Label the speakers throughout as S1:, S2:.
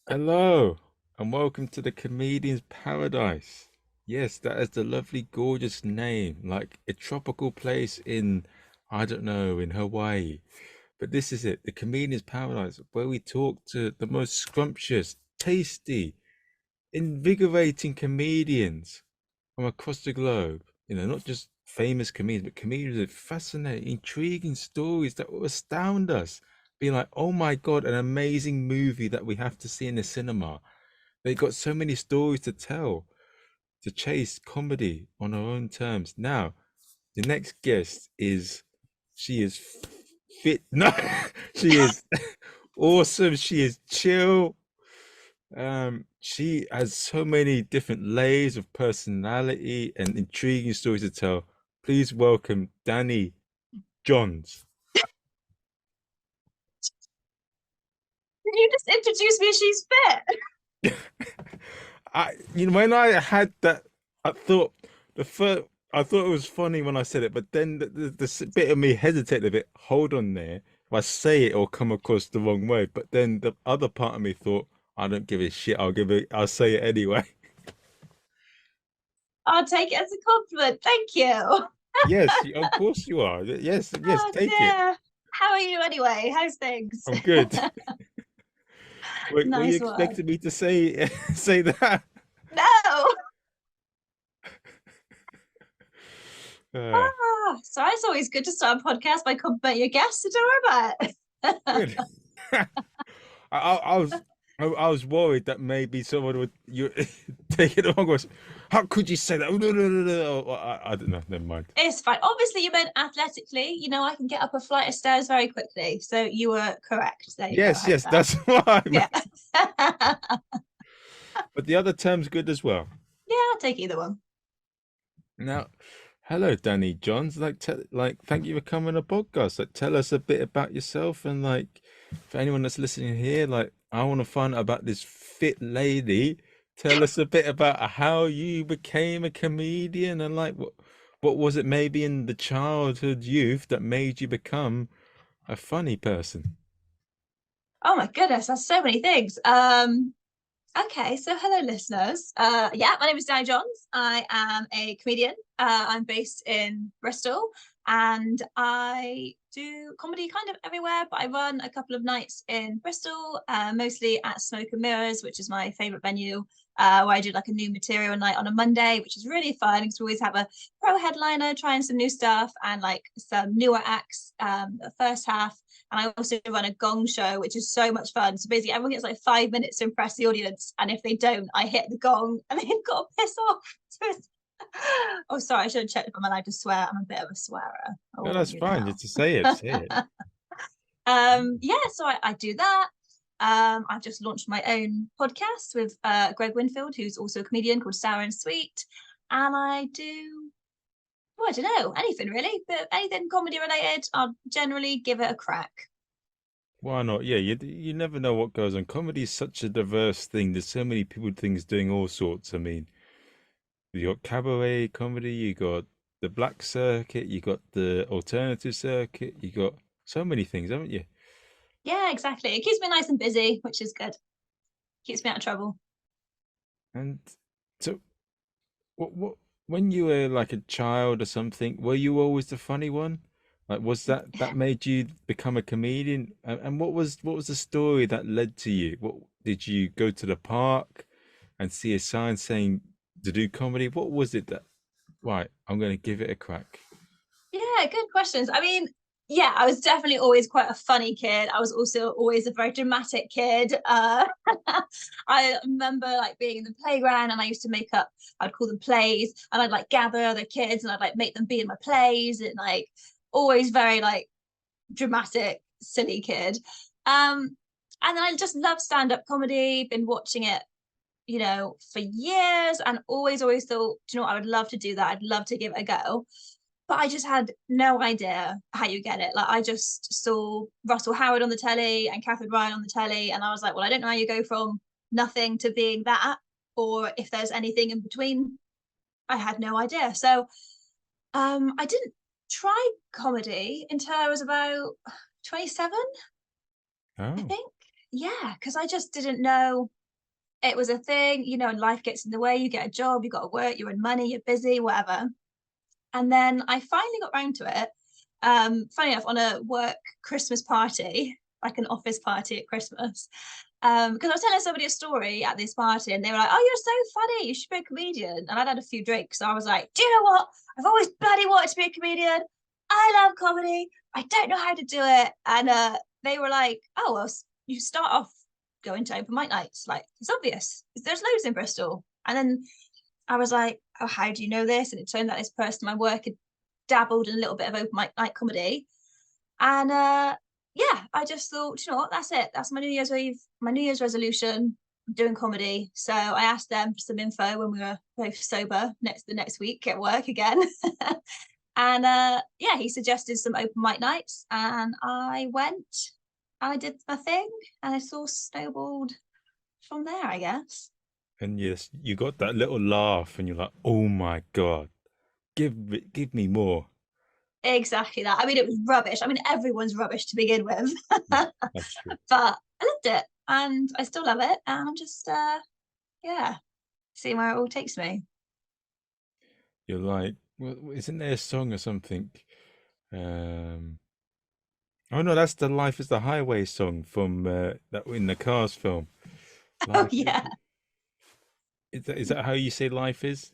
S1: Hello, and welcome to the Comedian's Paradise. Yes, that is the lovely, gorgeous name, like a tropical place in, I don't know, in Hawaii. But this is it, the Comedian's Paradise, where we talk to the most scrumptious, tasty, invigorating comedians from across the globe. Not just famous comedians, but comedians with fascinating, intriguing stories that will astound us. Being like, oh my God, an amazing movie that we have to see in the cinema. They got so many stories to tell, to chase comedy on her own terms. Now, the next guest is, she is fit. No, she is awesome. She is chill. She has so many different layers of personality and intriguing stories to tell. Please welcome Dani Johns.
S2: Did you just introduce me as she's fit?
S1: When I had that, I thought the first, I thought it was funny when I said it, but then the bit of me hesitated a bit. Hold on there. If I say it, it'll come across the wrong way. But then the other part of me thought, I don't give a shit. I'll say it anyway.
S2: I'll take it as a compliment. Thank you.
S1: Yes, of course you are. Yes, yes,
S2: Oh
S1: take it.
S2: dear. How are you anyway? How's things?
S1: I'm good. Were you
S2: Nice one.
S1: expecting me to say say that?
S2: No.
S1: Uh,
S2: So it's always good to start a podcast by complimenting your guests, so don't worry about it.
S1: Good. I was I was worried that maybe someone would you take it wrong. Was how could you say that? Oh, no, no, no, no. I don't know. Never mind.
S2: It's fine. Obviously, you meant athletically. I can get up a flight of stairs very quickly. So you were correct. There you go.
S1: Yes,
S2: How's
S1: yes,
S2: that?
S1: that's what I
S2: Yeah.
S1: meant. But the other term's good as well.
S2: Yeah, I'll take either one.
S1: Now, hello, Dani Johns. Thank you for coming on the podcast. Like, tell us a bit about yourself, and like, for anyone that's listening here, like, I want to find out about this fit lady. Tell us a bit about how you became a comedian, and like, what was it maybe in the childhood youth that made you become a funny person?
S2: Oh my goodness, that's so many things. Okay, so hello, listeners. Yeah, my name is Dani Johns. I am a comedian. I'm based in Bristol, and I do comedy kind of everywhere. But I run a couple of nights in Bristol, mostly at Smoke and Mirrors, which is my favorite venue. Where I do like a new material night on a Monday, which is really fun because we always have a pro headliner trying some new stuff and like some newer acts. The first half, and I also run a gong show, which is so much fun. So basically, everyone gets like 5 minutes to impress the audience. And if they don't, I hit the gong and they've got to piss off. Oh, sorry, I should have checked if I'm allowed to swear. I'm a bit of a swearer. I'll
S1: No,
S2: warn
S1: that's
S2: you
S1: fine.
S2: now.
S1: Just to say it, say it.
S2: Yeah, so I do that. I've just launched my own podcast with Greg Winfield, who's also a comedian called Sour and Sweet. And I do, well, I don't know, anything really, but anything comedy related, I'll generally give it a crack.
S1: Why not? Yeah, you never know what goes on. Comedy is such a diverse thing. There's so many people, things doing all sorts. I mean, you got cabaret comedy, you got the black circuit, you got the alternative circuit, you got so many things, haven't you?
S2: Yeah, exactly. It keeps me nice and busy, which is good. Keeps me out of trouble.
S1: And so, what when you were like a child or something, were you always the funny one? Like, was that made you become a comedian? And what was the story that led to you? What did you go to the park and see a sign saying to do comedy? What was it that, right, I'm going to give it a crack?
S2: Yeah, good questions. I mean, yeah, I was definitely always quite a funny kid. I was also always a very dramatic kid. I remember like being in the playground and I used to make up, I'd call them plays, and I'd like gather other kids and I'd like make them be in my plays and like always very like dramatic, silly kid. And then I just love stand-up comedy, been watching it for years and always thought, do you know what, I would love to do that. I'd love to give it a go. But I just had no idea how you get it. Like I just saw Russell Howard on the telly and Catherine Ryan on the telly, and I was like, well, I don't know how you go from nothing to being that, or if there's anything in between. I had no idea. So I didn't try comedy until I was about 27, I
S1: Oh,
S2: think. Yeah, because I just didn't know. it was a thing, you know, life gets in the way, you get a job, you got to work, you earn money, you're busy, whatever. And then I finally got round to it. Funny enough, on a work Christmas party, like an office party at Christmas. Because I was telling somebody a story at this party and they were like, "Oh, you're so funny, you should be a comedian." And I'd had a few drinks. So I was like, "Do you know what? I've always bloody wanted to be a comedian. I love comedy. I don't know how to do it." And they were like, "Oh, well, you start off going to open mic nights. Like, it's obvious. There's loads in Bristol." And then I was like, "Oh, how do you know this?" And it turned out this person in my work had dabbled in a little bit of open mic night comedy. And yeah, I just thought, you know what, that's it. That's my New Year's Eve, my New Year's resolution, doing comedy. So I asked them for some info when we were both sober the next week at work again. And yeah, he suggested some open mic nights and I went, I did my thing and it all snowballed from there, I guess.
S1: And yes, you got that little laugh, and you're like, "Oh my god, give me more."
S2: Exactly that. I mean, it was rubbish. I mean, everyone's rubbish to begin with.
S1: Yeah,
S2: But
S1: that's true.
S2: I loved it and I still love it. And I'm just, yeah, seeing where it all takes me.
S1: You're like, well, isn't there a song or something? Um, oh no, that's the "Life Is the Highway" song from that in the Cars film.
S2: Oh,
S1: Life
S2: yeah.
S1: is that how you say life is?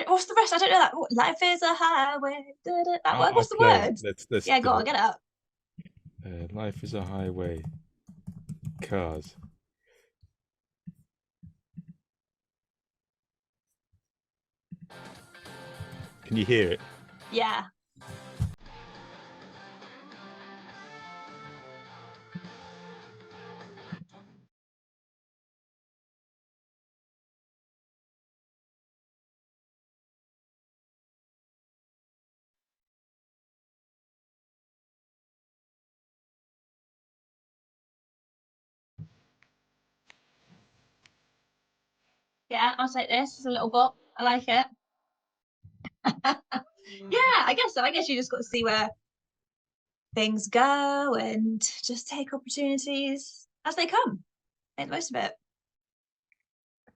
S2: What's the rest? I don't know that. Life is a highway. That word.
S1: I'll
S2: What's the
S1: play it.
S2: word?
S1: Let's
S2: Yeah, go
S1: do
S2: on,
S1: it.
S2: get it up.
S1: Life is a highway. Cars. Can you hear it?
S2: Yeah. Yeah, I'll take this. It's a little bop. I like it. Yeah, I guess so. I guess you just got to see where things go and just take opportunities as they come. Make the most of it.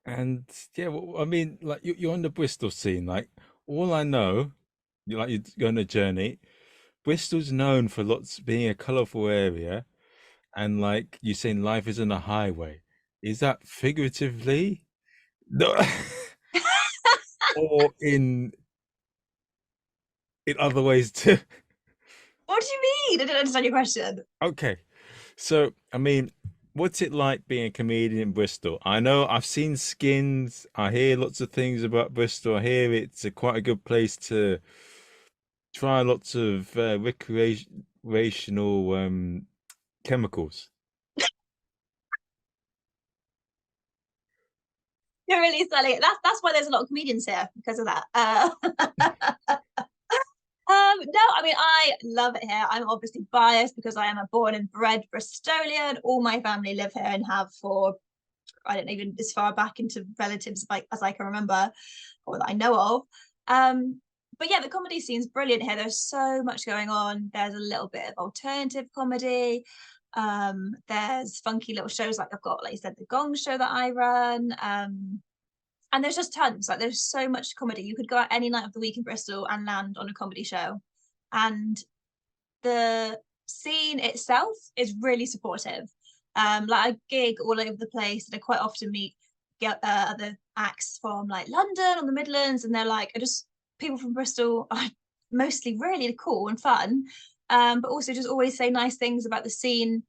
S1: And yeah, well, I mean, like you're on the Bristol scene. Like all I know, you're going on a journey. Bristol's known for lots being a colourful area, and like you saying, life isn't a highway. Is that figuratively? No, or in other ways too?
S2: What do you mean? I didn't understand your question.
S1: Okay, so I mean, what's it like being a comedian in Bristol? I know I've seen skins. I hear lots of things about Bristol. I hear it's quite a good place to try lots of recreational chemicals.
S2: You're really selling it. That's why there's a lot of comedians here because of that. No, I mean I love it here. I'm obviously biased because I am a born and bred Bristolian. All my family live here and have for I don't know, even as far back into relatives like as I can remember or that I know of. But yeah, the comedy scene's brilliant here. There's so much going on. There's a little bit of alternative comedy. There's funky little shows like I've got, like you said, the Gong show that I run. And there's just tons. Like there's so much comedy. You could go out any night of the week in Bristol and land on a comedy show. And the scene itself is really supportive. Like I gig all over the place, and I quite often meet other acts from like London or the Midlands, and they're like, I just people from Bristol are mostly really cool and fun, but also just always say nice things about the scene.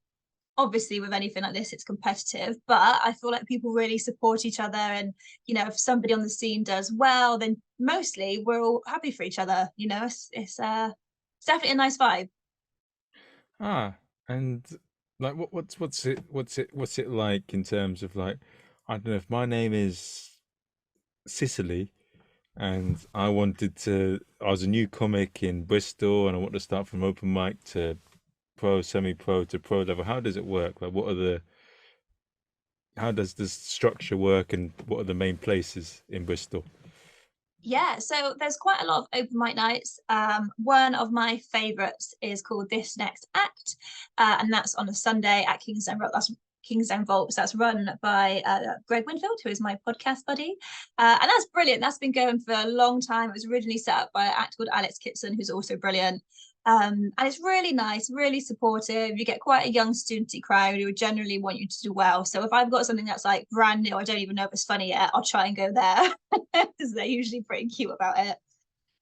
S2: Obviously, with anything like this, it's competitive, but I feel like people really support each other, and you know, if somebody on the scene does well, then mostly we're all happy for each other. You know, it's definitely a nice vibe.
S1: Ah, and like what's it like in terms of like I don't know if my name is Sicily and I was a new comic in Bristol and I want to start from open mic to pro, semi-pro to pro level. How does it work? Like how does this structure work and what are the main places in Bristol?
S2: Yeah, so there's quite a lot of open mic nights. One of my favourites is called This Next Act, and that's on a Sunday at Kingston Road. That's Kingsdown Vaults. That's run by Greg Winfield, who is my podcast buddy. And that's brilliant. That's been going for a long time. It was originally set up by an actor called Alex Kitson, who's also brilliant. And it's really nice, really supportive. You get quite a young studenty crowd who generally want you to do well. So if I've got something that's like brand new, I don't even know if it's funny yet, I'll try and go there because they're usually pretty cute about it.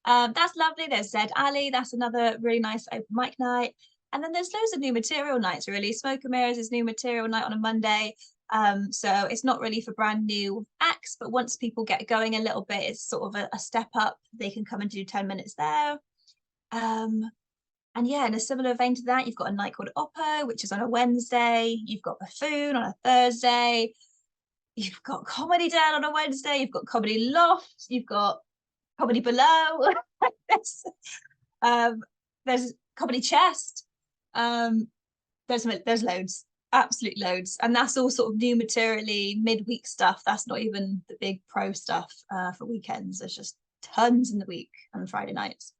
S2: That's lovely. There's Zed Ali. That's another really nice open mic night. And then there's loads of new material nights, really. Smoke and Mirrors is new material night on a Monday. So it's not really for brand new acts, but once people get going a little bit, it's sort of a step up. They can come and do 10 minutes there. And yeah, in a similar vein to that, you've got a night called Oppo, which is on a Wednesday. You've got Buffoon on a Thursday. You've got Comedy Den on a Wednesday. You've got Comedy Loft. You've got Comedy Below. There's Comedy Chest. There's loads, absolute loads, and that's all sort of new materially midweek stuff. That's not even the big pro stuff for weekends. There's just tons in the week and Friday nights.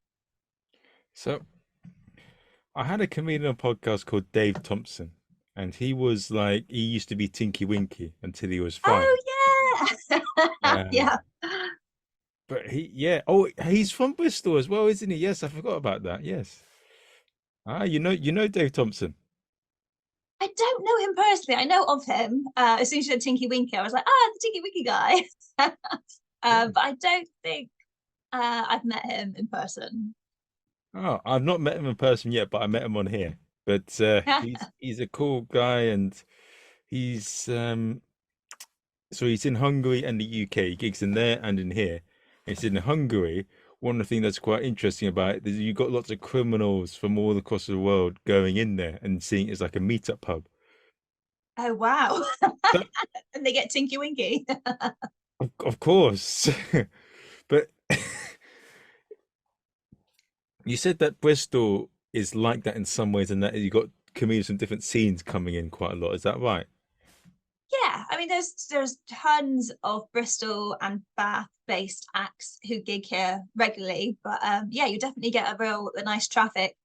S1: So I had a comedian on a podcast called Dave Thompson, and he was like, he used to be Tinky Winky until he was 5.
S2: Oh yeah. Yeah.
S1: But he's from Bristol as well, isn't he? Yes, I forgot about that. Yes. Ah, you know Dave Thompson.
S2: I don't know him personally. I know of him. As soon as you said Tinky Winky, I was like, the Tinky Winky guy. But I don't think I've met him in person.
S1: Oh, I've not met him in person yet, but I met him on here. But he's a cool guy, and he's so he's in Hungary and the UK. He gigs in there and in here. It's in Hungary. One of the things that's quite interesting about it is you've got lots of criminals from all across the world going in there and seeing it as like a meetup hub.
S2: Oh wow.
S1: So,
S2: and they get Tinky Winky.
S1: of course. But you said that Bristol is like that in some ways, and that you've got comedians from different scenes coming in quite a lot. Is that right?
S2: Yeah, I mean, there's tons of Bristol and Bath based acts who gig here regularly, but yeah, you definitely get a nice traffic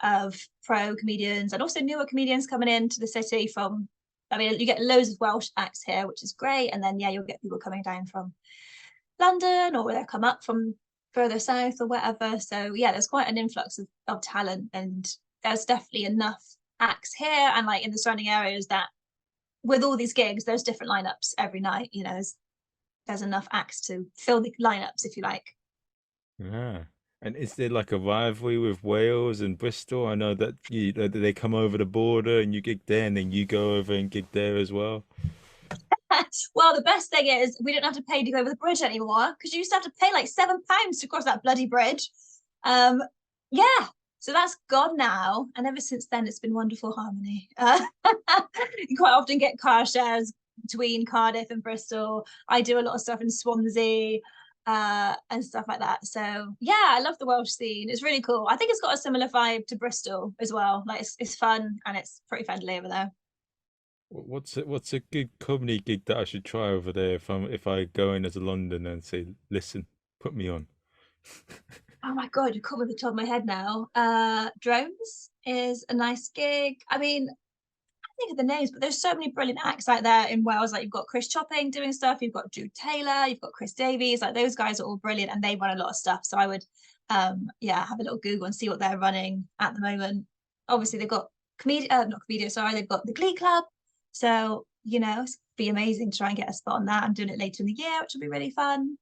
S2: of pro comedians and also newer comedians coming into the city from. I mean, you get loads of Welsh acts here, which is great, and then yeah, you'll get people coming down from London or they'll come up from further south or whatever. So yeah, there's quite an influx of talent, and there's definitely enough acts here and like in the surrounding areas that with all these gigs, there's different lineups every night. You know, there's enough acts to fill the lineups if you like.
S1: Yeah. And is there like a rivalry with Wales and Bristol? I know that they come over the border and you gig there, and then you go over and gig there as well.
S2: Well, the best thing is we don't have to pay to go over the bridge anymore because you used to have to pay like £7 to cross that bloody bridge. Yeah, so that's gone now, and ever since then it's been wonderful harmony. You quite often get car shares between Cardiff and Bristol. I do a lot of stuff in Swansea and stuff like that. So yeah, I love the Welsh scene. It's really cool. I think it's got a similar vibe to Bristol as well. Like it's fun and it's pretty friendly over there.
S1: What's a good comedy gig that I should try over there if I go in as a Londoner and say, listen, put me on?
S2: Oh my god, you caught me at the top of my head now. Drones is a nice gig. I mean, I think of the names, but there's so many brilliant acts out there in Wales. Like you've got Chris Chopping doing stuff, you've got Drew Taylor, you've got Chris Davies. Like those guys are all brilliant, and they run a lot of stuff. So I would, yeah, have a little Google and see what they're running at the moment. Obviously, they've got not comedian, sorry, they've got the Glee Club. So you know, it's be amazing to try and get a spot on that. I'm doing it later in the year, which will be really fun.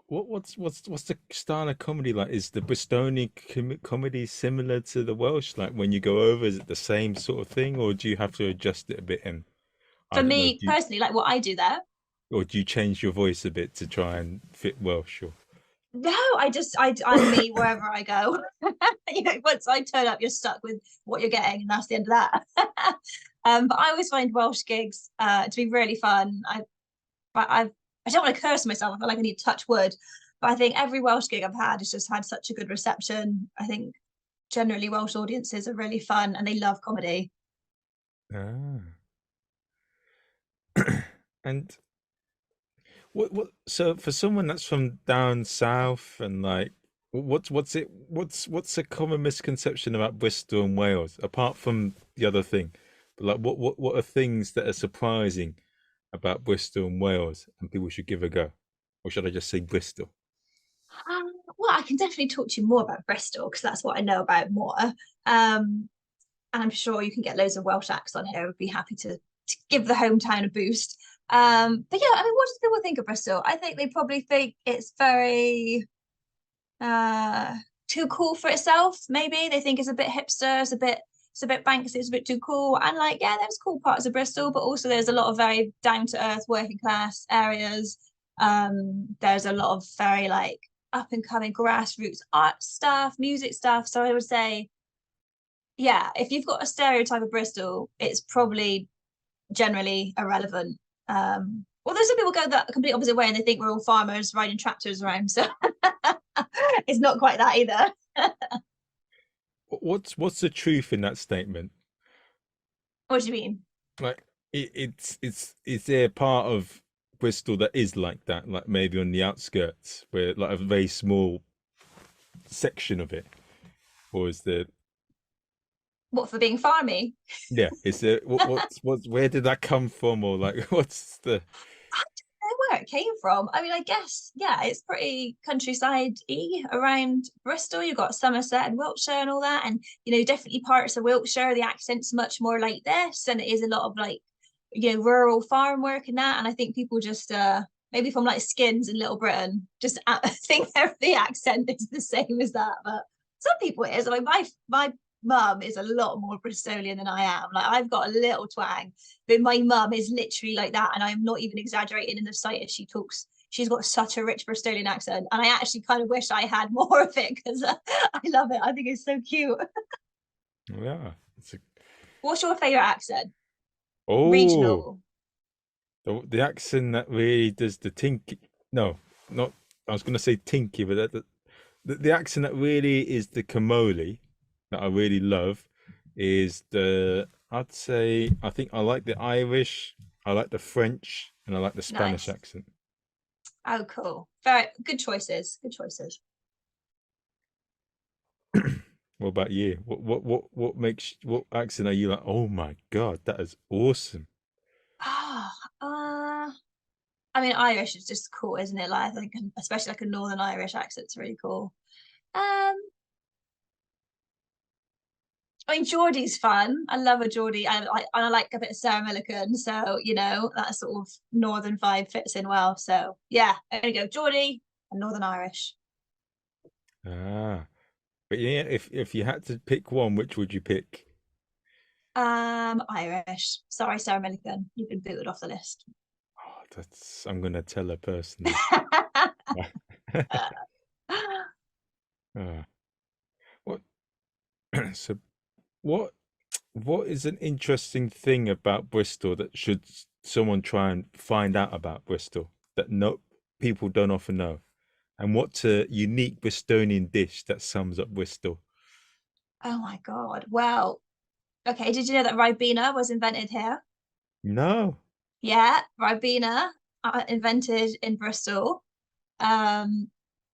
S1: What's the style of comedy like? Is the Bristolian comedy similar to the Welsh? Like when you go over, is it the same sort of thing, or do you have to adjust it a bit? And I
S2: For
S1: don't know,
S2: me personally, like what I do there,
S1: or do you change your voice a bit to try and fit Welsh? Or
S2: no, I'm me wherever I go. You know, once I turn up, you're stuck with what you're getting, and that's the end of that. But I always find Welsh gigs to be really fun. I don't want to curse myself. I feel like I need to touch wood, but I think every Welsh gig I've had has just had such a good reception. I think generally Welsh audiences are really fun and they love comedy.
S1: ah, and so for someone that's from down south and like what's a common misconception about Bristol and Wales apart from the other thing? but like what are things that are surprising about Bristol and Wales and people should give a go? Or should I just say Bristol?
S2: Well, I can definitely talk to you more about Bristol because that's what I know about more. And I'm sure you can get loads of Welsh acts on here. I'd be happy to give the hometown a boost. But yeah, I mean, what do people think of Bristol? I think they probably think it's very uh too cool for itself. Maybe they think it's a bit hipster, it's a bit Banksy, it's a bit too cool. And like, yeah, there's cool parts of Bristol, but also there's a lot of very down to earth working class areas. There's a lot of very like up and coming grassroots art stuff, music stuff. So I would say, yeah, if you've got a stereotype of Bristol, it's probably generally irrelevant. Although some people go the complete opposite way and they think we're all farmers riding tractors around. So it's not quite that either.
S1: What's the truth in that statement?
S2: What do you mean?
S1: Like it's is there a part of Bristol that is like that, like maybe on the outskirts, where like a very small section of it, or is there?
S2: What for being farmy?
S1: Yeah, is there what's where did that come from, or like what's the?
S2: I don't know where it came from. I mean, I guess, yeah, it's pretty countryside-y around Bristol. You've got Somerset and Wiltshire and all that. And, definitely parts of Wiltshire, the accent's much more like this. And it is a lot of like, rural farm work and that. And I think people just, maybe from like Skins in Little Britain, just think the accent is the same as that. But some people it is. I mean, my mum is a lot more Bristolian than I am. Like I've got a little twang, but my mum is literally like that, and I'm not even exaggerating in the slightest. She talks. She's got such a rich Bristolian accent, and I actually kind of wish I had more of it because I love it. I think it's so cute.
S1: Yeah,
S2: What's your favorite accent?
S1: oh,
S2: Regional.
S1: the accent that really does the tinky. No, not. I was gonna say tinky, but the accent that really is the Camoli that I really love is the. I'd say I think I like the Irish, I like the French, and I like the Spanish
S2: Nice.
S1: accent.
S2: Oh, cool. Very good choices. Good choices.
S1: What about you? What accent are you like? Oh my God, that is awesome.
S2: Ah, I mean, Irish is just cool, isn't it? Like, I think, especially like a Northern Irish accent's really cool. Um, I mean, Geordie's fun. I love a Geordie. I like a bit of Sarah Millican, so that sort of northern vibe fits in well. So yeah, there you go, Geordie and Northern Irish.
S1: Ah, but yeah, if you had to pick one, which would you pick?
S2: Irish. Sorry, Sarah Millican, you've been booted off the list.
S1: Oh, that's I'm gonna tell her personally. Ah, what? So what? What is an interesting thing about Bristol that should someone try and find out about Bristol that no people don't often know? And what's a unique Bristolian dish that sums up Bristol?
S2: Oh my God. Well, okay. Did you know that Ribena was invented here?
S1: No.
S2: Yeah, Ribena, invented in Bristol. Um,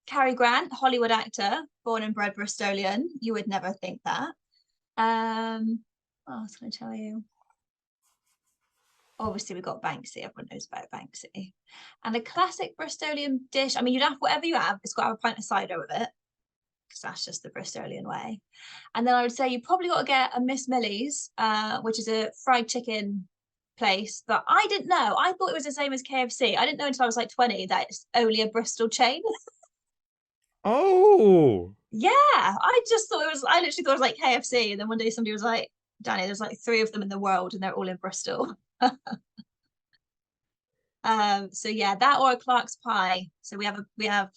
S2: Cary Grant, Hollywood actor, born and bred Bristolian. You would never think that. What else can I tell you? Obviously, we've got Banksy. Everyone knows about Banksy. And a classic Bristolian dish. I mean, you'd have whatever you have, it's got to have a pint of cider with it, because that's just the Bristolian way. And then I would say you probably got to get a Miss Millie's, which is a fried chicken place. But I didn't know. I thought it was the same as KFC. I didn't know until I was like 20 that it's only a Bristol chain.
S1: Oh,
S2: Yeah, I just thought it was. I literally thought it was like KFC, and then one day somebody was like, "Danny, there's like three of them in the world, and they're all in Bristol." So yeah, that or a Clark's pie. So we have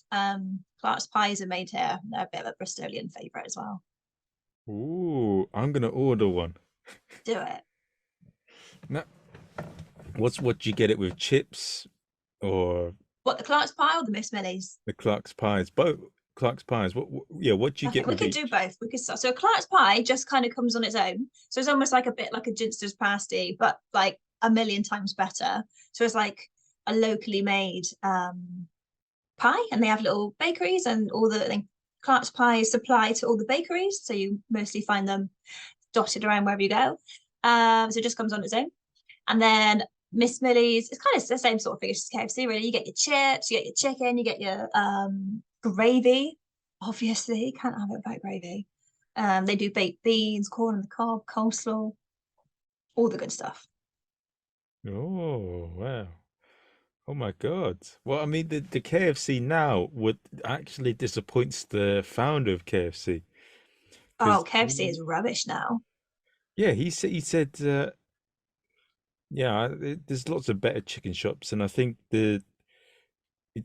S2: Clark's pies are made here. They're a bit of a Bristolian favorite as well.
S1: ooh, I'm gonna order one.
S2: Do it.
S1: Now, what do you get it with chips or
S2: What, the Clark's pie or the Miss Millie's?
S1: the Clark's pies? Both Clark's pies. Yeah, what do you
S2: Okay,
S1: get
S2: we
S1: with
S2: could do
S1: each?
S2: both. We could start. So a Clark's pie just kind of comes on its own. So it's almost like a bit like a ginster's pasty, but like a million times better. So it's like a locally made pie, and they have little bakeries, and all the Clark's pies supply to all the bakeries. So you mostly find them dotted around wherever you go. So it just comes on its own. And then Miss Millie's, it's kind of the same sort of thing as KFC, really. You get your chips, you get your chicken, you get your gravy. Obviously, can't have it without gravy. They do baked beans, corn on the cob, coleslaw, all the good stuff.
S1: Oh, wow. Oh my God. Well, I mean, the KFC now would actually disappoints the founder of KFC
S2: Oh,
S1: because
S2: KFC is rubbish now.
S1: yeah, he said, yeah, there's lots of better chicken shops, and I think it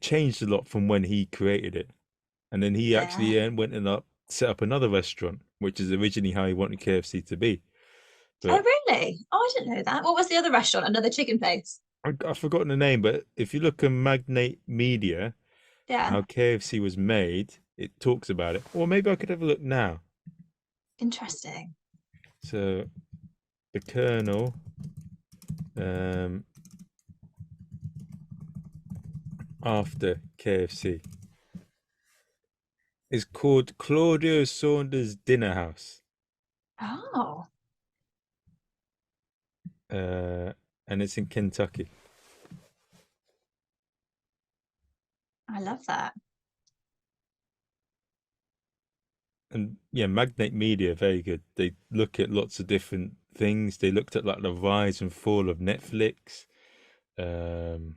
S1: changed a lot from when he created it, and then he
S2: Yeah.
S1: actually went and set up another restaurant, which is originally how he wanted KFC to be.
S2: Oh,
S1: But
S2: really? Oh, I didn't know that. What was the other restaurant? Another chicken place?
S1: I've forgotten the name. But if you look at Magnate Media,
S2: Yeah.
S1: how KFC was made, it talks about it. Or maybe I could have a look now.
S2: Interesting.
S1: So the Colonel, um, after KFC, is called Claudio Saunders Dinner House,
S2: Oh,
S1: uh, and it's in Kentucky.
S2: I love that.
S1: And yeah, Magnate Media, very good. They look at lots of different things. They looked at like the rise and fall of Netflix, and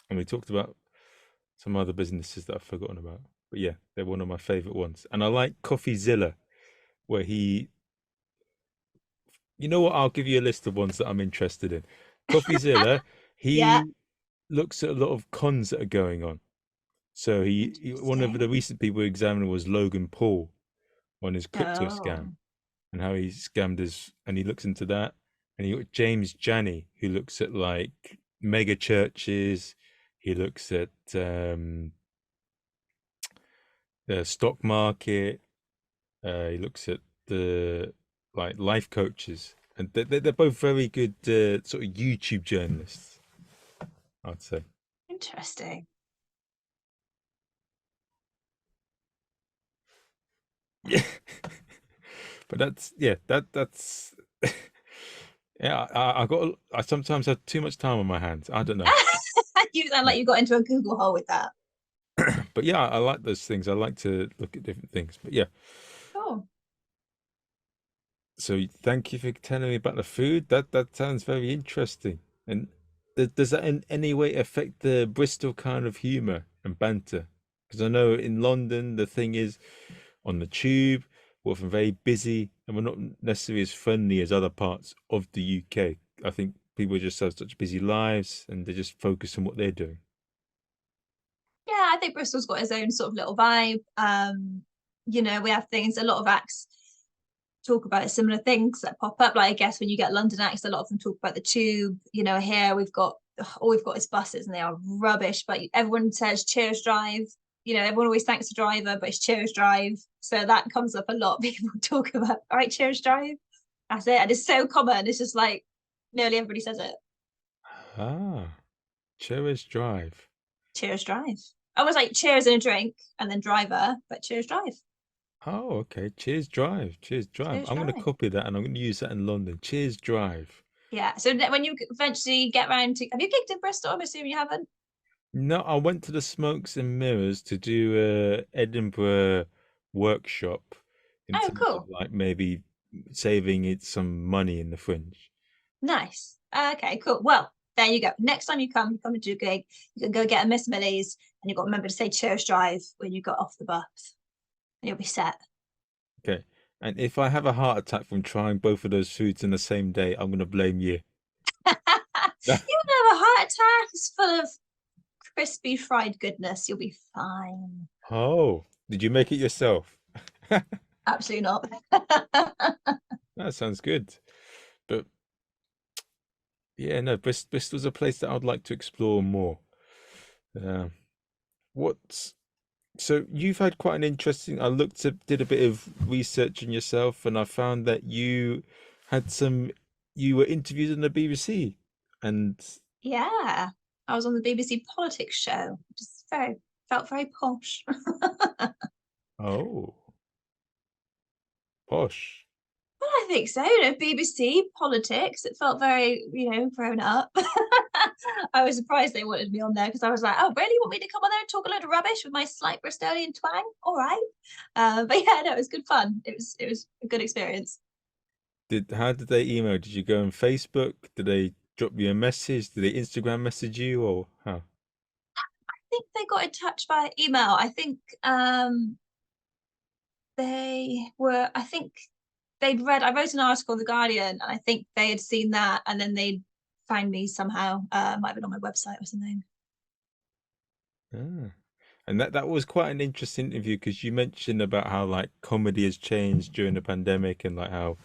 S1: we talked about some other businesses that I've forgotten about. But yeah, they're one of my favorite ones. And I like CoffeeZilla, where you know what? I'll give you a list of ones that I'm interested in. CoffeeZilla,
S2: Yeah.
S1: he looks at a lot of cons that are going on. So one of
S2: Interesting.
S1: the recent people he examined was Logan Paul on his crypto scam
S2: Oh,
S1: and how he scammed his, and he looks into that. And you got James Janney, who looks at like mega churches. He looks at the stock market. He looks at the like life coaches, and they're both very good sort of YouTube journalists, I'd say.
S2: interesting.
S1: Yeah, but that's yeah. I got I sometimes have too much time on my hands. I don't know,
S2: You sound
S1: yeah.
S2: like you got into a Google hole with that.
S1: But yeah, I like those things. I like to look at different things. But yeah,
S2: Oh,
S1: so thank you for telling me about the food. That sounds very interesting. And does that in any way affect the Bristol kind of humour and banter? Because I know in London the thing is on the tube, we're often very busy and we're not necessarily as friendly as other parts of the UK. I think people just have such busy lives and they just focus on what they're doing.
S2: yeah, I think Bristol's got its own sort of little vibe. We have things, a lot of acts talk about similar things that pop up. Like I guess when you get London acts, a lot of them talk about the tube. Here we've got all we've got is buses and they are rubbish, but everyone says Cheers Drive. Everyone always thanks the driver, but it's Cheers Drive. So that comes up a lot. People talk about, all right, Cheers Drive. That's it. And it's so common. It's just like nearly everybody says it.
S1: Ah, Cherries Drive.
S2: Cheers Drive. I was like cheers and a drink and then driver, but Cheers Drive.
S1: Oh, okay. Cheers Drive. Cheers Drive.
S2: Cheers
S1: I'm going to
S2: Drive.
S1: copy that and I'm going to use that in London. Cheers Drive.
S2: Yeah. So when you eventually get around to, have you gigged in Bristol? I'm assuming you haven't.
S1: No, I went to the Smokes and Mirrors to do a Edinburgh workshop in
S2: Oh,
S1: terms of
S2: cool.
S1: like maybe saving it some money in the fringe.
S2: Nice. Okay, cool. Well, there you go. Next time you come and do a gig, you can go get a Miss Millie's and you've got to remember to say Church Drive when you got off the bus and you'll be set.
S1: Okay. And if I have a heart attack from trying both of those foods in the same day, I'm going to blame you.
S2: You have a heart attack. It's full of crispy fried goodness. You'll be fine.
S1: Oh, did you make it yourself?
S2: Absolutely not.
S1: That sounds good. But yeah, no, Bristol's a place that I'd like to explore more. Um, what's So you've had quite an interesting. I did a bit of research on yourself, and I found that had some. You were interviewed on the BBC, and
S2: Yeah. I was on the BBC politics show. Just felt very posh.
S1: oh, posh.
S2: Well, I I think so. BBC politics. It felt very, grown up. I was surprised they wanted me on there because I was like, oh, really? You want me to come on there and talk a load of rubbish with my slight Bristolian twang? All right. But yeah, no, it was good fun. It was a good experience.
S1: How did they email? Did you go on Facebook? Did they drop you a message? Did they Instagram message you or how?
S2: I think they got in touch by email. I think I think I wrote an article in The Guardian, and I think they had seen that, and then they'd find me somehow. Might have been on my website or something.
S1: Ah. And that was quite an interesting interview because you mentioned about how like comedy has changed during the pandemic and like how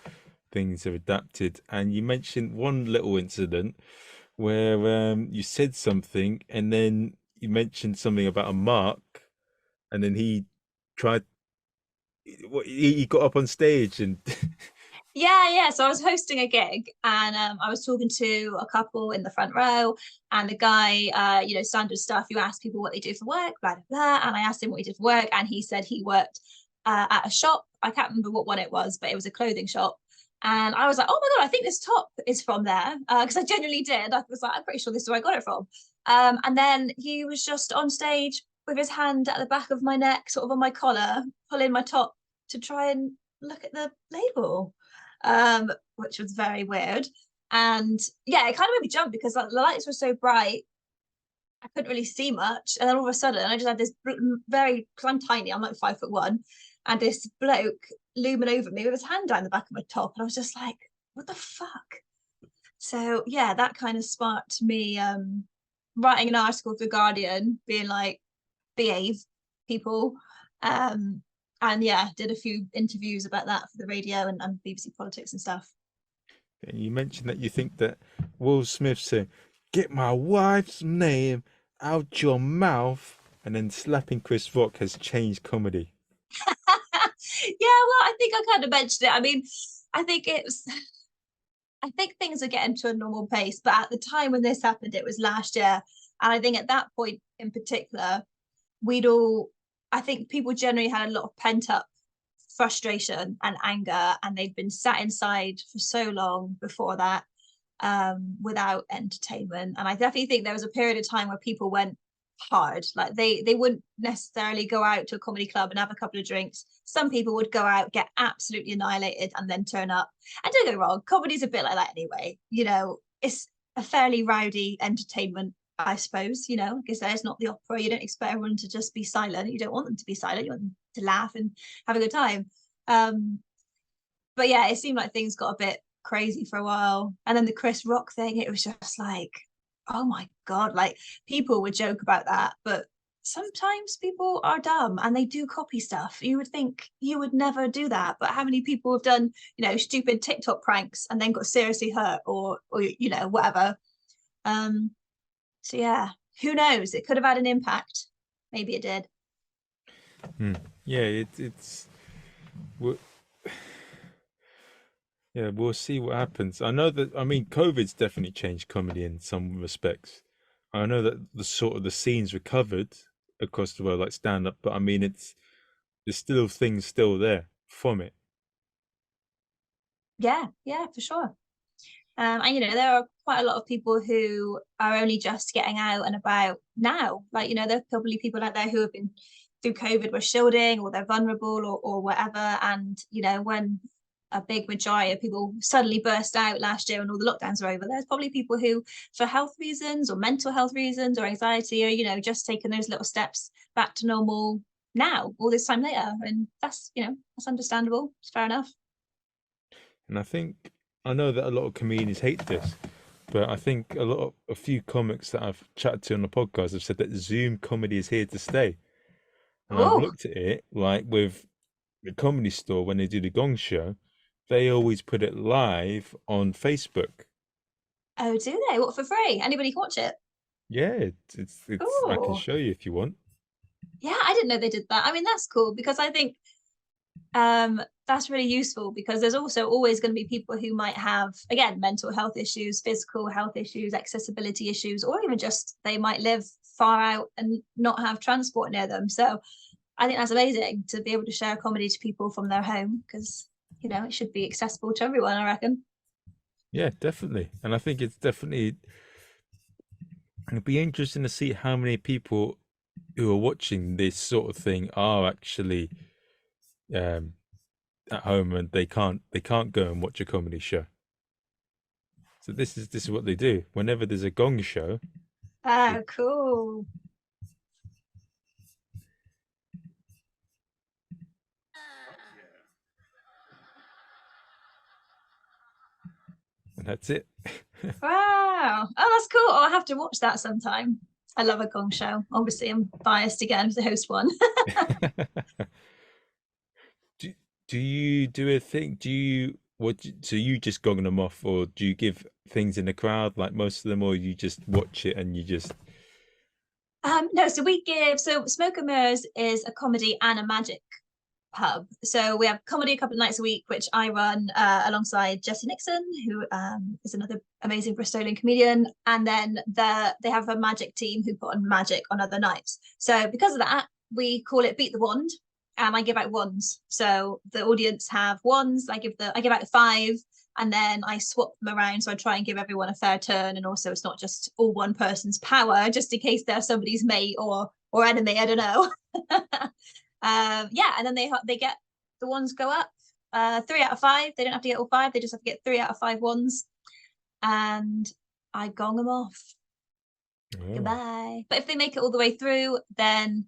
S1: things have adapted. And you mentioned one little incident where you said something and then you mentioned something about a mark, and then he tried. He got up on stage and
S2: Yeah. So I was hosting a gig, and I was talking to a couple in the front row, and the guy, standard stuff. You ask people what they do for work, blah blah blah. And I asked him what he did for work, and he said he worked at a shop. I can't remember what one it was, but it was a clothing shop. And I was like, oh my God, I think this top is from there. Because I genuinely did. I was like, I'm pretty sure this is where I got it from. And then he was just on stage with his hand at the back of my neck, sort of on my collar, pulling my top to try and look at the label, which was very weird. And yeah, it kind of made me jump because the lights were so bright. I couldn't really see much. And then all of a sudden, I just had this very, because I'm tiny, I'm like 5'1", and this bloke looming over me with his hand down the back of my top. And I was just like, what the fuck? So yeah, that kind of sparked me writing an article for The Guardian, being like, behave, people. And yeah, did a few interviews about that for the radio and BBC Politics and stuff.
S1: you mentioned that you think that Will Smith saying, "Get my wife's name out your mouth," and then slapping Chris Rock has changed comedy.
S2: Yeah, well, I think I kind of mentioned it. I mean, I think it's I think things are getting to a normal pace, but at the time when this happened, it was last year. And I think at that point in particular, we'd all, I think people generally had a lot of pent up frustration and anger, and they'd been sat inside for so long before that, without entertainment. And I definitely think there was a period of time where people went hard. Like they wouldn't necessarily go out to a comedy club and have a couple of drinks. Some people would go out, get absolutely annihilated, and then turn up. And don't get me wrong, comedy's a bit like that anyway. It's a fairly rowdy entertainment, I suppose, because there's not the opera. You don't expect everyone to just be silent. You don't want them to be silent. You want them to laugh and have a good time. But yeah, it seemed like things got a bit crazy for a while. And then the Chris Rock thing, it was just like, oh my God, like people would joke about that, but sometimes people are dumb and they do copy stuff. You would think you would never do that, but how many people have done, stupid TikTok pranks and then got seriously hurt or whatever. So yeah, who knows? It could have had an impact. Maybe it did.
S1: Yeah, it's we yeah, we'll see what happens. I know that, I mean, COVID's definitely changed comedy in some respects. I know that the sort of the scenes recovered across the world, like stand up, but I mean, there's still things still there from it.
S2: Yeah, for sure. And there are quite a lot of people who are only just getting out and about now. Like, there are probably people out there who have been through COVID, were shielding, or they're vulnerable, or whatever. And when a big majority of people suddenly burst out last year and all the lockdowns are over, there's probably people who, for health reasons or mental health reasons or anxiety, are just taking those little steps back to normal now, all this time later. And that's understandable. It's fair enough.
S1: And I know that a lot of comedians hate this, but I think a few comics that I've chatted to on the podcast have said that Zoom comedy is here to stay. And I've
S2: Oh,
S1: looked at it like with the Comedy Store when they do the Gong Show, they always put it live on Facebook.
S2: oh, do they? What, for free? Anybody can watch it?
S1: Yeah, it's I can
S2: Oh,
S1: show you if you want.
S2: yeah, I didn't know they did that. I mean, that's cool because I think that's really useful because there's also always going to be people who might have, again, mental health issues, physical health issues, accessibility issues, or even just they might live far out and not have transport near them. So I think that's amazing to be able to share comedy to people from their home because it should be accessible to everyone, I reckon.
S1: Yeah, definitely. And I think it's definitely, it'd be interesting to see how many people who are watching this sort of thing are actually um, at home and they can't go and watch a comedy show. So this is what they do. Whenever there's a gong show, they,
S2: Oh, cool.
S1: and that's it.
S2: Wow. Oh, that's cool. Oh, I have to watch that sometime. I love a gong show. Obviously, I'm biased again to host one.
S1: do, do you do a thing? So you just gong them off, or do you give things in the crowd like most of them, or you just watch it and you just
S2: No, so Smoke and Mirrors is a comedy and a magic pub. So we have comedy a couple of nights a week, which I run alongside Jesse Nixon, who is another amazing Bristolian comedian. And then they have a magic team who put on magic on other nights. So because of that, we call it Beat the Wand, and I give out wands. So the audience have wands. I give out five, and then I swap them around. So I try and give everyone a fair turn, and also it's not just all one person's power, just in case they're somebody's mate or enemy. I don't know. Yeah, and then they get the ones go up. 3 out of 5. They don't have to get all five. They just have to get 3 out of 5 ones, and I gong them off.
S1: oh,
S2: Goodbye. But if they make it all the way through, then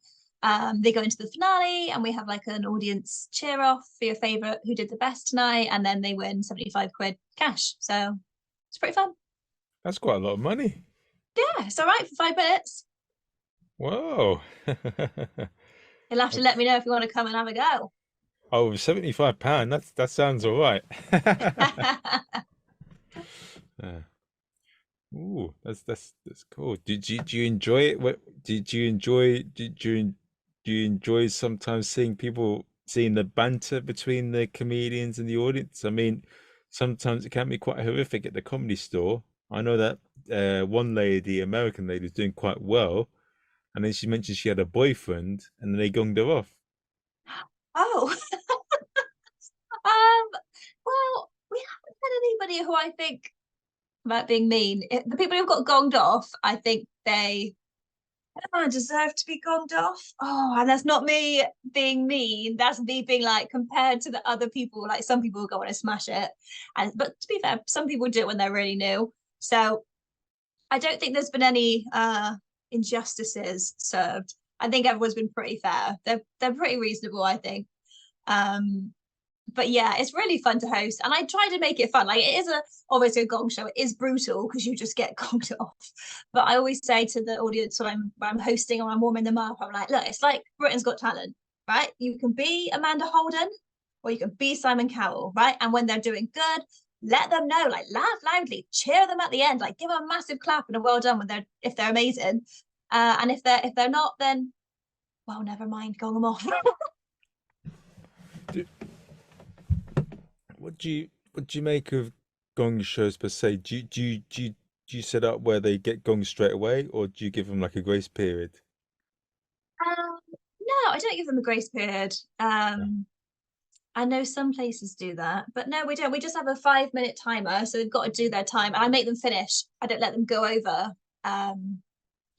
S2: they go into the finale, and we have like an audience cheer off for your favorite who did the best tonight, and then they win 75 quid cash. So it's pretty fun.
S1: that's quite a lot of money.
S2: Yeah, it's all right for 5 minutes.
S1: Whoa.
S2: You'll have to let me know if you want to come and have a go.
S1: Oh, £75. That sounds all right. Yeah. Ooh, that's cool. Do you enjoy it? Did you enjoy? Do you enjoy sometimes seeing the banter between the comedians and the audience? I mean, sometimes it can be quite horrific at the comedy store. I know that one lady, American lady, is doing quite well, and then she mentioned she had a boyfriend, and then they gonged her off.
S2: Oh, um, well, we haven't had anybody who I think about being mean. The people who've got gonged off, I think they deserve to be gonged off. Oh, and that's not me being mean. That's me being like compared to the other people. Like some people go on and smash it, and but to be fair, some people do it when they're really new. So I don't think there's been any injustices served. I think everyone's been pretty fair. They're pretty reasonable, I think. Um, but yeah, it's really fun to host, and I try to make it fun. Like it is obviously a gong show. It is brutal because you just get gonged off. But I always say to the audience when I'm hosting or I'm warming them up, I'm like, look, it's like Britain's Got Talent, right? You can be Amanda Holden, or you can be Simon Cowell, right? And when they're doing good, let them know, like laugh loudly, cheer them at the end, like give them a massive clap and a well done when if they're amazing. And if they're not, then well, never mind, gong them off.
S1: Do, what do you make of gong shows per se? Do you set up where they get gong straight away, or do you give them like a grace period?
S2: Um, no, I don't give them a grace period.
S1: Yeah.
S2: I know some places do that, but no, we don't. We just have a 5 minute timer, so they've got to do their time, and I make them finish. I don't let them go over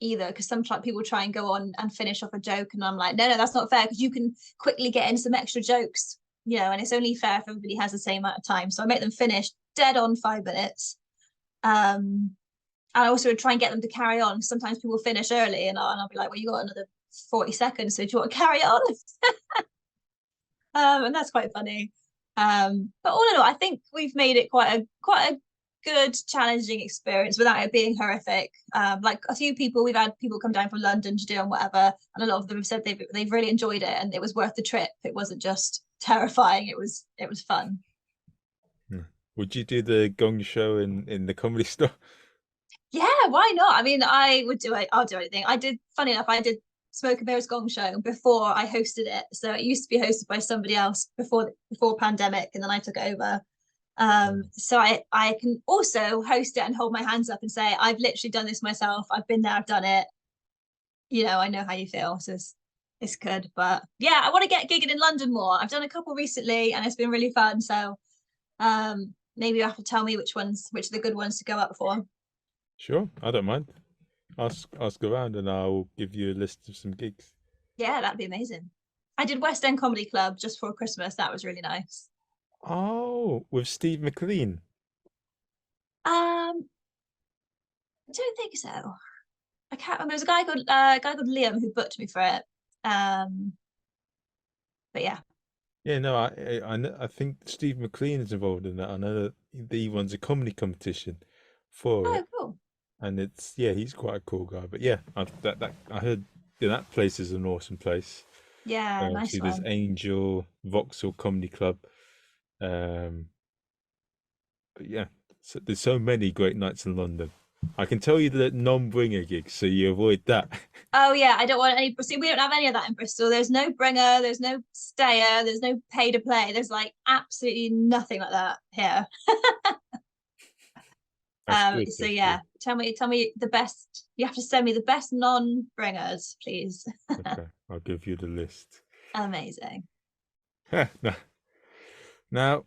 S2: either, because some people try and go on and finish off a joke, and I'm like, no, no, that's not fair, because you can quickly get in some extra jokes, and it's only fair if everybody has the same amount of time. So I make them finish dead on 5 minutes. And I also try and get them to carry on. Sometimes people finish early, and I'll be like, well, you got another 40 seconds, so do you want to carry on? And that's quite funny. But all in all, I think we've made it quite a good, challenging experience without it being horrific. Like a few people, we've had people come down from London to do and whatever, and a lot of them have said they've really enjoyed it and it was worth the trip. It wasn't just terrifying; it was fun.
S1: Hmm. Would you do the gong show in the comedy store?
S2: Yeah, why not? I mean, I would do it. I'll do anything. Funny enough, I did Smoke and Mirrors Gong Show before I hosted it. So it used to be hosted by somebody else before pandemic, and then I took it over. So I can also host it and hold my hands up and say, I've literally done this myself. I've been there, I've done it. I know how you feel. So it's good. But yeah, I want to get gigging in London more. I've done a couple recently and it's been really fun. So maybe you have to tell me which are the good ones to go up for.
S1: Sure, I don't mind. Ask around, and I'll give you a list of some gigs.
S2: Yeah, that'd be amazing. I did West End Comedy Club just for Christmas. That was really nice.
S1: Oh, with Steve McLean.
S2: I don't think so. I can't remember. There was a guy called Liam who booked me for it. But yeah.
S1: Yeah, no, I think Steve McLean is involved in that. I know that he runs a comedy competition for
S2: Oh,
S1: it,
S2: cool.
S1: and yeah, he's quite a cool guy. But yeah, I heard that place is an awesome place.
S2: Yeah,
S1: Obviously,
S2: nice
S1: there's
S2: one.
S1: Angel, Vauxhall Comedy Club. Um, but yeah, so there's so many great nights in London. I can tell you the non-bringer gigs, so you avoid that.
S2: Oh yeah, I don't want any. See, we don't have any of that in Bristol. There's no bringer. There's no stayer. There's no pay to play. There's like absolutely nothing like that here.
S1: That's good.
S2: So
S1: That's good.
S2: yeah, tell me the best. You have to send me the best non-bringers, please.
S1: Okay, I'll give you the list.
S2: Amazing.
S1: Now, now,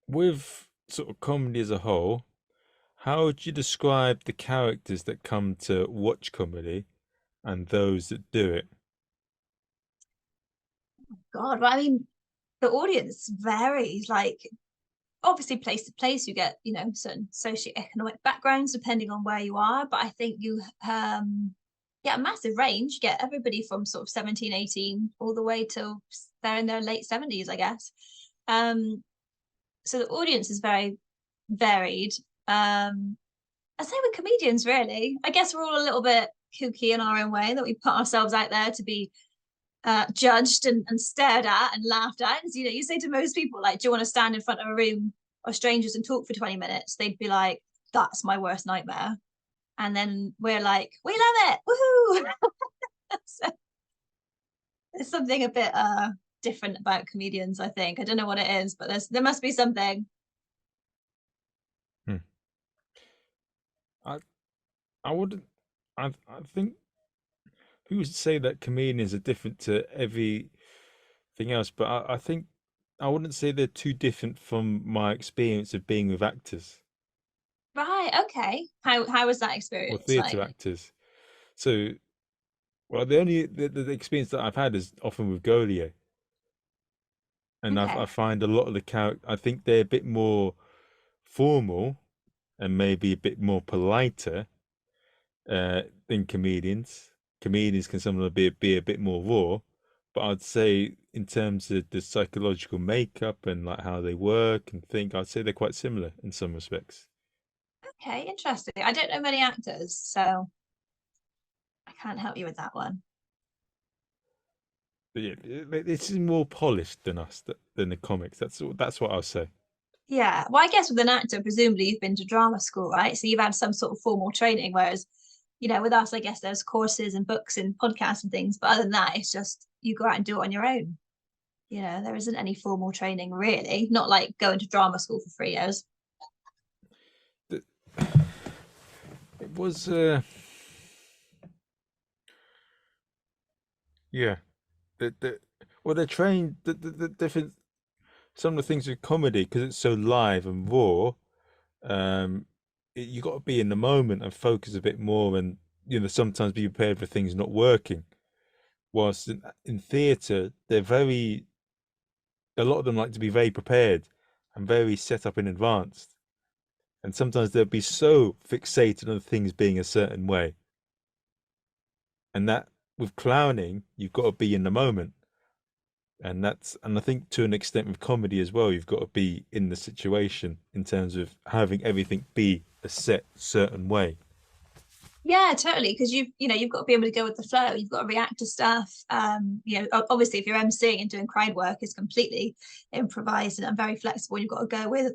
S1: with sort of comedy as a whole, how would you describe the characters that come to watch comedy and those that do it?
S2: God, well, I mean, the audience varies. Like obviously place to place you get certain socioeconomic backgrounds depending on where you are, but I think you get a massive range. You get everybody from sort of 17, 18 all the way till they're in their late 70s, I guess. So the audience is very varied. I say with comedians, really, I guess we're all a little bit kooky in our own way, that we put ourselves out there to be judged and stared at and laughed at. And, you say to most people, like, do you want to stand in front of a room of strangers and talk for 20 minutes? They'd be like, that's my worst nightmare. And then we're like, we love it. Woohoo. So there's something a bit different about comedians, I think. I don't know what it is, but there must be something.
S1: Hmm. I wouldn't. I think who would say that comedians are different to everything else, but I think I wouldn't say they're too different from my experience of being with actors
S2: Right, okay. How was that
S1: or
S2: experience
S1: theatre
S2: like?
S1: actors. So, well, the experience that I've had is often with Goliath, and I
S2: Okay.
S1: find a lot of the character. I think they're a bit more formal and maybe a bit more politer than comedians. Comedians can sometimes be a bit more raw, but I'd say in terms of the psychological makeup and like how they work and think, I'd say they're quite similar in some respects.
S2: Okay, interesting. I don't know many actors, so I can't help you with that one.
S1: But yeah, this is more polished than than the comics. That's what I'll say.
S2: Yeah. Well, I guess with an actor, presumably you've been to drama school, right? So you've had some sort of formal training, whereas, with us, I guess there's courses and books and podcasts and things. But other than that, it's just you go out and do it on your own. There isn't any formal training really, not like going to drama school for 3 years.
S1: The- It was yeah. Well, they're trained the different some of the things with comedy because it's so live and raw. Um, you got to be in the moment and focus a bit more, and sometimes be prepared for things not working. Whilst in theatre, a lot of them like to be very prepared and very set up in advance, and sometimes they'll be so fixated on things being a certain way, and that with clowning, you've got to be in the moment. And I think to an extent with comedy as well, you've got to be in the situation in terms of having everything be a set certain way.
S2: Yeah, totally. Because you've got to be able to go with the flow. You've got to react to stuff. Obviously, if you're emceeing and doing crowd work, is completely improvised and very flexible. You've got to go with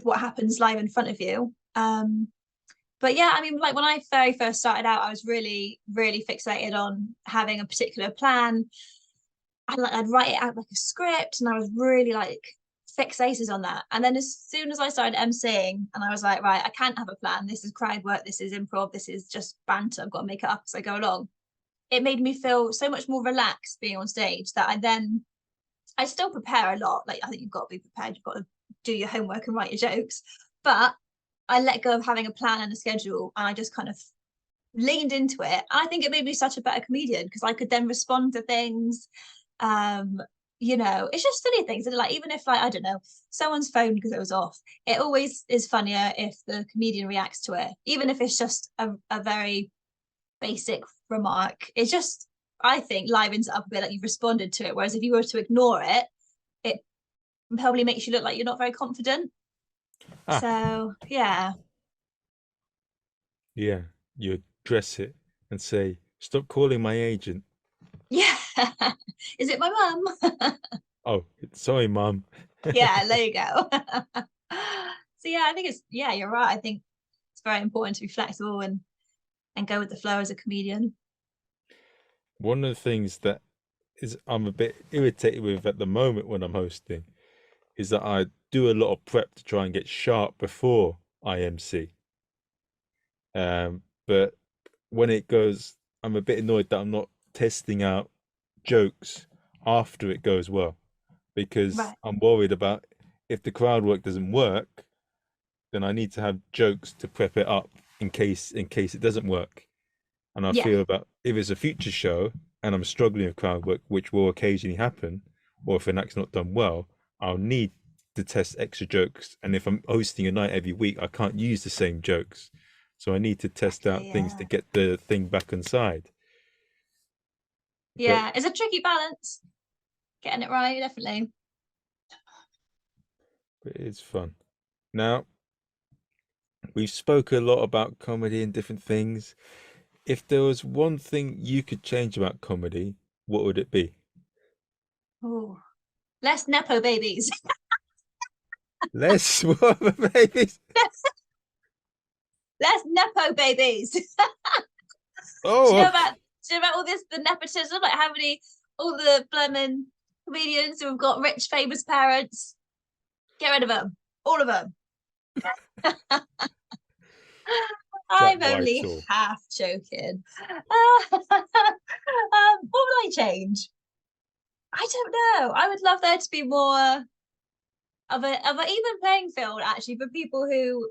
S2: what happens live in front of you. But yeah, I mean, like when I very first started out, I was really, really fixated on having a particular plan. I'd write it out like a script, and I was really like fixated on that. And then as soon as I started emceeing, and I was like, right, I can't have a plan. This is crowd work. This is improv. This is just banter. I've got to make it up as I go along. it made me feel so much more relaxed being on stage that I still prepare a lot. Like I think you've got to be prepared. You've got to do your homework and write your jokes. But I let go of having a plan and a schedule, and I just kind of leaned into it. I think it made me such a better comedian because I could then respond to things. Um, it's just silly things. And like even if like I don't know, someone's phone because it was off, it always is funnier if the comedian reacts to it, even if it's just a very basic remark. It's just I think livens it up a bit, like you've responded to it. Whereas if you were to ignore it, it probably makes you look like you're not very confident.
S1: Ah,
S2: So yeah.
S1: yeah. You address it and say, "Stop calling my agent."
S2: Yeah. Is it my mum?
S1: Oh, sorry, mum.
S2: Yeah, there you go. So yeah, I think you're right. I think it's very important to be flexible and go with the flow as a comedian.
S1: One of the things that is I'm a bit irritated with at the moment when I'm hosting is that I do a lot of prep to try and get sharp before IMC. But when it goes, I'm a bit annoyed that I'm not testing out jokes after it goes well because
S2: Right.
S1: I'm worried about if the crowd work doesn't work, then I need to have jokes to prep it up in case it doesn't work. And I
S2: Yeah.
S1: feel that if it's a future show and I'm struggling with crowd work, which will occasionally happen, or if an act's not done well, I'll need to test extra jokes. And if I'm hosting a night every week, I can't use the same jokes. So I need to test out
S2: Exactly.
S1: things to
S2: Yeah.
S1: get the thing back inside. But
S2: Yeah. It's a tricky balance. Getting it right, definitely.
S1: it's fun. Now, we've spoke a lot about comedy and different things. If there was one thing you could change about comedy, what would it be?
S2: Oh, less nepo babies.
S1: Less what, babies?
S2: Less nepo babies. Do you
S1: Oh,
S2: know
S1: okay.
S2: about do you know about all this the nepotism? Like how many all the blooming comedians who've got rich famous parents? Get rid of them. All of them.
S1: Jack
S2: I'm only
S1: Whitehall.
S2: half joking. What would I change? I don't know. I would love there to be more of a even playing field actually for people who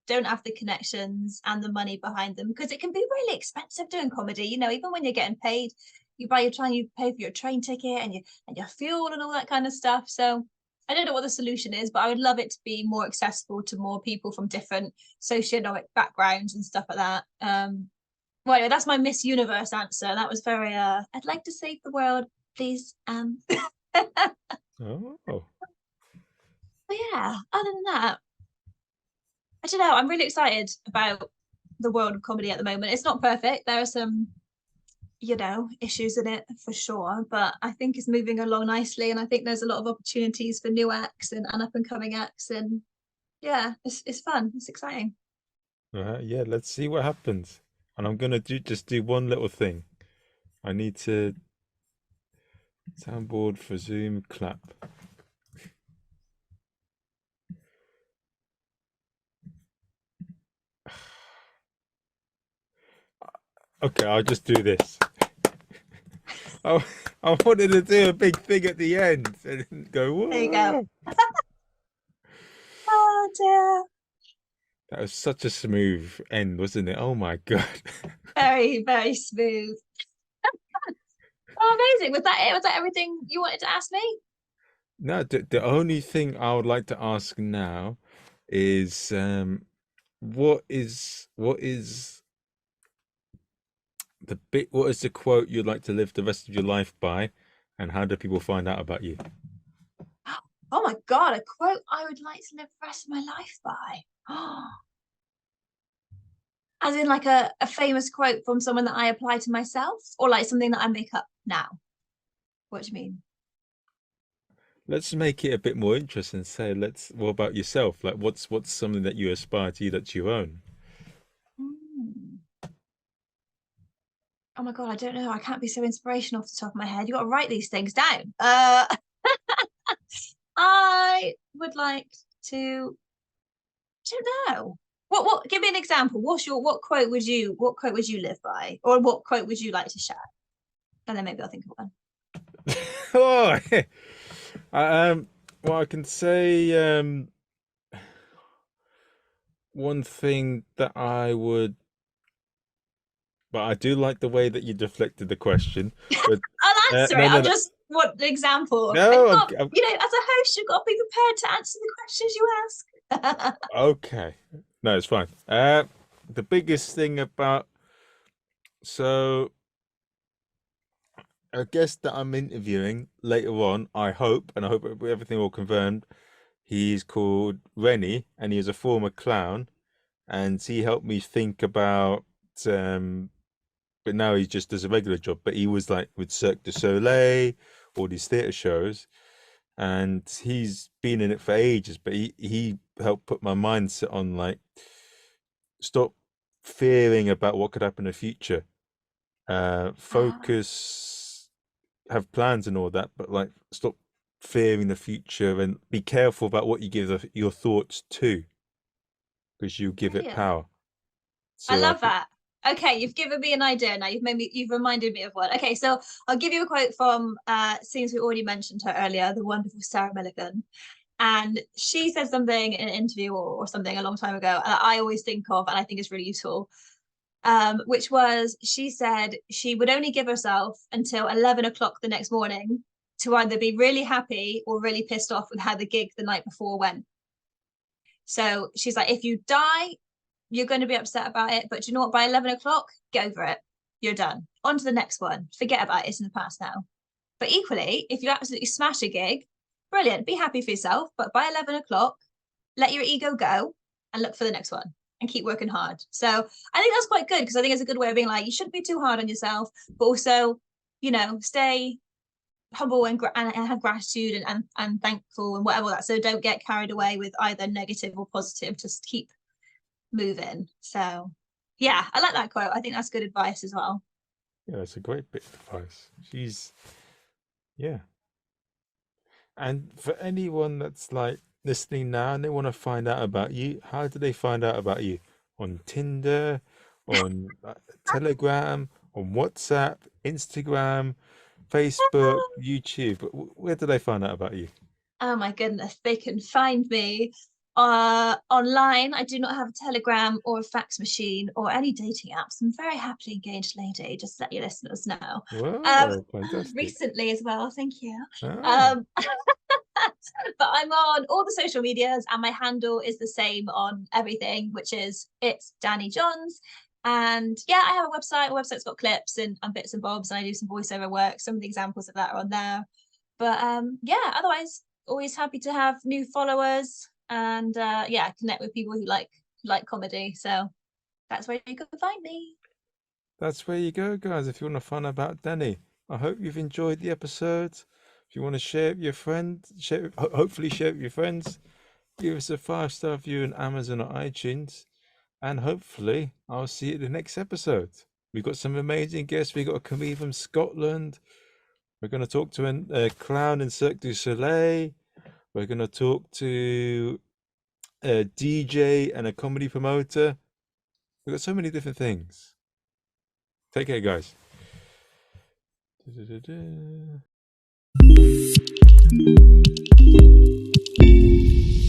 S2: don't have the connections and the money behind them because it can be really expensive doing comedy. Even when you're getting paid, you buy your train, you pay for your train ticket and your fuel and all that kind of stuff. So I don't know what the solution is, but I would love it to be more accessible to more people from different socioeconomic backgrounds and stuff like that. Well, anyway, that's my Miss Universe answer. That was very I'd like to save the world, please.
S1: Oh,
S2: But yeah, other than that, I don't know. I'm really excited about the world of comedy at the moment. It's not perfect. There are some, issues in it for sure, but I think it's moving along nicely. And I think there's a lot of opportunities for new acts and up and coming acts. And yeah, it's fun. It's exciting.
S1: yeah. Let's see what happens. And I'm gonna do one little thing. I need to soundboard for Zoom clap. Okay, I'll just do this. I, I wanted to do a big thing at the end and go,
S2: There you go.
S1: whoa.
S2: Oh dear.
S1: That was such a smooth end, wasn't it? Oh my God.
S2: Very, very smooth. Oh, amazing. Was that it? Was that everything you wanted to ask me?
S1: No, the only thing I would like to ask now is what is what is the quote you'd like to live the rest of your life by, and how do people find out about you?
S2: Oh my God, a quote I would like to live the rest of my life by. As in like a famous quote from someone that I apply to myself, or like something that I make up now? What do you mean?
S1: Let's make it a bit more interesting. Say, what about yourself? Like, what's something that you aspire to that you own?
S2: Hmm. Oh my God, I don't know. I can't be so inspirational off the top of my head. You got to write these things down. I would like to, I don't know. What? Give me an example. What quote would you live by, or what quote would you like to share? And then maybe I'll think of one.
S1: Oh, well, I can say one thing that I would, but I do like the way that you deflected the question. But
S2: I'll answer
S1: no,
S2: it.
S1: no,
S2: I'll
S1: no,
S2: just want the example. And
S1: no.
S2: you've got, as a host, you've got to be prepared to answer the questions you ask.
S1: Okay. No, it's fine. The biggest thing about, so a guest that I'm interviewing later on, I hope, and I hope everything will confirmed. He's called Rennie, and he is a former clown, and he helped me think about. Um, but now he just does a regular job. But he was like with Cirque du Soleil, all these theatre shows, and he's been in it for ages. But he helped put my mindset on like stop fearing about what could happen in the future. Focus, have plans and all that, but like stop fearing the future and be careful about what you give your thoughts to, because you give it
S2: Brilliant.
S1: power.
S2: I
S1: So I
S2: love
S1: think,
S2: that. Okay, you've given me an idea now. You've reminded me of one. Okay, so I'll give you a quote from since we already mentioned her earlier, the wonderful Sarah Milligan. And she said something in an interview or something a long time ago, and I always think of, and I think it's really useful, which was she said she would only give herself until 11 o'clock the next morning to either be really happy or really pissed off with how the gig the night before went. So she's like, if you die, you're going to be upset about it. But do you know what? By 11 o'clock, get over it. You're done. On to the next one. Forget about it. It's in the past now. But equally, if you absolutely smash a gig, brilliant. Be happy for yourself. But by 11 o'clock, let your ego go and look for the next one and keep working hard. So I think that's quite good, because I think it's a good way of being like, you shouldn't be too hard on yourself, but also, stay humble and have gratitude and thankful and whatever that. So don't get carried away with either negative or positive. Just keep moving. So yeah, I like that quote. I think that's good advice as well.
S1: yeah, it's a great bit of advice. Yeah. And for anyone that's like listening now and they want to find out about you, how do they find out about you? On Tinder, on Telegram, on WhatsApp, Instagram, Facebook, YouTube? Where do they find out about you?
S2: Oh my goodness, they can find me online. I do not have a Telegram or a fax machine or any dating apps. I'm a very happily engaged lady, just let your listeners know. Um,
S1: Wow, fantastic.
S2: recently as well, thank you.
S1: Ah,
S2: But I'm on all the social medias, and my handle is the same on everything, which is it's Dani Johns. And yeah, I have a website. The website's got clips and bits and bobs, and I do some voiceover work. Some of the examples of that are on there. But yeah, otherwise, always happy to have new followers and yeah, connect with people who like comedy. So that's where you can find me.
S1: that's where you go, guys, if you want to find out about Dani. I hope you've enjoyed the episode. If you want to share it with your friends, hopefully share it with your friends. Give us a 5-star review on Amazon or iTunes. And hopefully, I'll see you in the next episode. We've got some amazing guests. We've got a comedian from Scotland. We're going to talk to a clown in Cirque du Soleil. We're going to talk to a DJ and a comedy promoter. We've got so many different things. Take care, guys. Da-da-da-da.